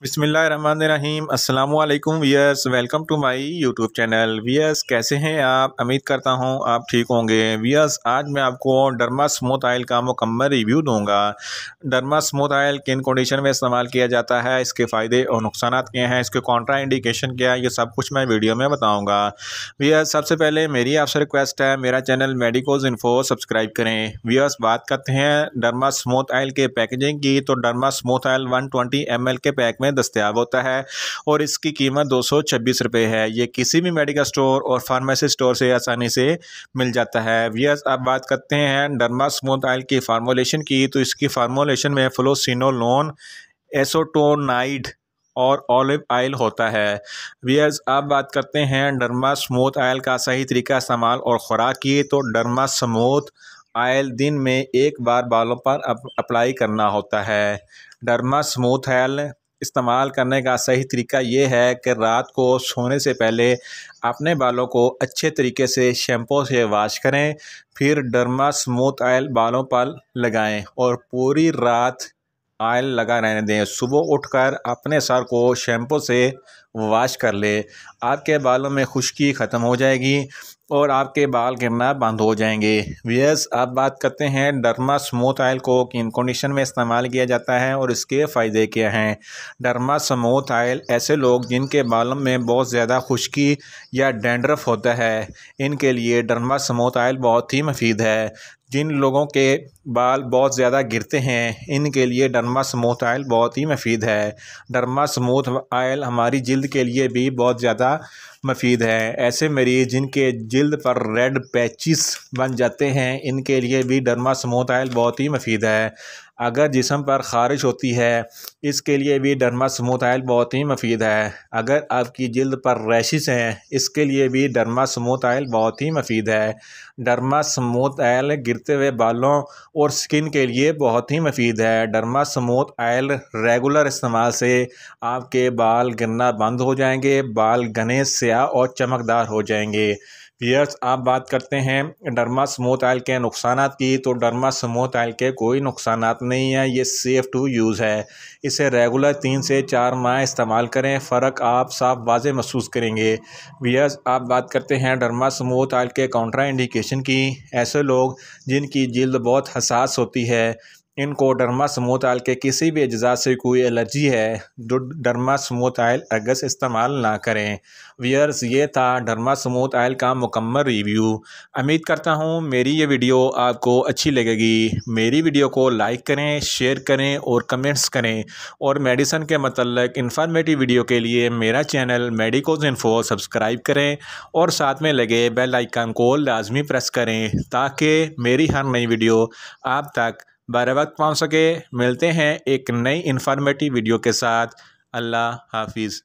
बिस्मिल्लाहिर्रहमानिर्रहीम अस्सलाम वालेकुम viewers, welcome to my YouTube channel. Viewers, कैसे हैं आप? उम्मीद करता हूं आप ठीक होंगे। वियर्स, आज मैं आपको डर्मा स्मूथ ऑयल का मुकम्मल रिव्यू दूंगा। डर्मा स्मूथ ऑयल किन कंडीशन में इस्तेमाल किया जाता है, इसके फ़ायदे और नुकसान क्या हैं, इसके कॉन्ट्रा इंडिकेशन क्या है, ये सब कुछ मैं वीडियो में बताऊँगा। वियर्स, सबसे पहले मेरी आपसे रिक्वेस्ट है, मेरा चैनल मेडिकोज इन्फो सब्सक्राइब करें। वियर्स, बात करते हैं डर्मा स्मूथ ऑयल के पैकेजिंग की, तो डर्मा स्मूथ ऑयल 120 ml के पैक में दस्तयाब होता है और इसकी कीमत 226 रुपये है। ये किसी भी मेडिकल स्टोर और फार्मेसी स्टोर से आसानी से मिल जाता है। वियर्स, अब बात करते हैं डर्मा स्मूथ ऑयल की फार्मूलेशन की, तो इसकी फार्मूलेशन में फ्लोसिनोलोन, एसोटोनाइड और ऑलिव ऑयल होता है। वियर्स, अब बात करते हैं डर्मा स्मूथ ऑयल का सही तरीका इस्तेमाल और खुराक की, तो डर्मा स्मूथ ऑयल दिन में एक बार बालों पर अप्लाई करना होता है। डर्मा स्मूथ ऑयल इस्तेमाल करने का सही तरीका ये है कि रात को सोने से पहले अपने बालों को अच्छे तरीके से शैम्पू से वॉश करें, फिर डर्मा स्मूथ ऑयल बालों पर लगाएं और पूरी रात ऑयल लगा रहने दें। सुबह उठकर अपने सर को शैम्पू से वॉश कर ले, आपके बालों में खुश्की ख़त्म हो जाएगी और आपके बाल गिरना बंद हो जाएंगे। वियर्स, अब बात करते हैं डर्मा स्मूथ ऑयल को किन कंडीशन में इस्तेमाल किया जाता है और इसके फ़ायदे क्या हैं। डर्मा स्मूथ ऑयल ऐसे लोग जिनके बालों में बहुत ज़्यादा खुश्की या डैंड्रफ होता है, इनके लिए डर्मा स्मूथ ऑयल बहुत ही मुफीद है। जिन लोगों के बाल बहुत ज़्यादा गिरते हैं, इनके लिए डर्मा स्मूथ ऑयल बहुत ही मुफीद है। डर्मा स्मूथ ऑयल हमारी जिल्द के लिए भी बहुत ज़्यादा मुफीद है। ऐसे मरीज़ जिनके जिल्द पर रेड पैचिस बन जाते हैं, इनके लिए भी डर्मा स्मूथ ऑयल बहुत ही मुफीद है। अगर जिस्म पर ख़ारिश होती है, इसके लिए भी डर्मा स्मूथ ऑयल बहुत ही मुफीद है। अगर आपकी जिल्द पर रैशेस हैं, इसके लिए भी डर्मा स्मूथ ऑयल बहुत ही मुफीद है। डर्मा स्मूथ ऑयल गिरते हुए बालों और स्किन के लिए बहुत ही मुफीद है। डर्मा स्मूथ ऑयल रेगुलर इस्तेमाल से आपके बाल गिरना बंद हो जाएंगे, बाल घने स्याह और चमकदार हो जाएंगे। वियर्स, आप बात करते हैं डर्मा स्मूथ ऑयल के नुकसानात की, तो डर्मा स्मूथ ऑयल के कोई नुकसानात नहीं है, ये सेफ़ टू यूज़ है। इसे रेगुलर 3 से 4 माह इस्तेमाल करें, फ़र्क आप साफ वाज़े महसूस करेंगे। वियर्स, आप बात करते हैं डर्मा स्मूथ ऑयल के काउंटर इंडिकेशन की। ऐसे लोग जिनकी जिल्द बहुत हसास होती है, इनको डर्मा स्मूथ ऑयल के किसी भी अज्जा से कोई एलर्जी है, तो डर्मा स्मूथ ऑयल अगस इस्तेमाल ना करें। वियर्स, ये था डर्मा स्मूथ ऑयल का मुकम्मल रिव्यू। उम्मीद करता हूँ मेरी ये वीडियो आपको अच्छी लगेगी। मेरी वीडियो को लाइक करें, शेयर करें और कमेंट्स करें, और मेडिसिन के मतलब इंफॉर्मेटिव वीडियो के लिए मेरा चैनल मेडिकोज इन्फो सब्सक्राइब करें और साथ में लगे बेल आइकन को लाजमी प्रेस करें, ताकि मेरी हर नई वीडियो आप तक बर वक्त पहुँच सके। मिलते हैं एक नई इंफॉर्मेटिव वीडियो के साथ। अल्लाह हाफिज़।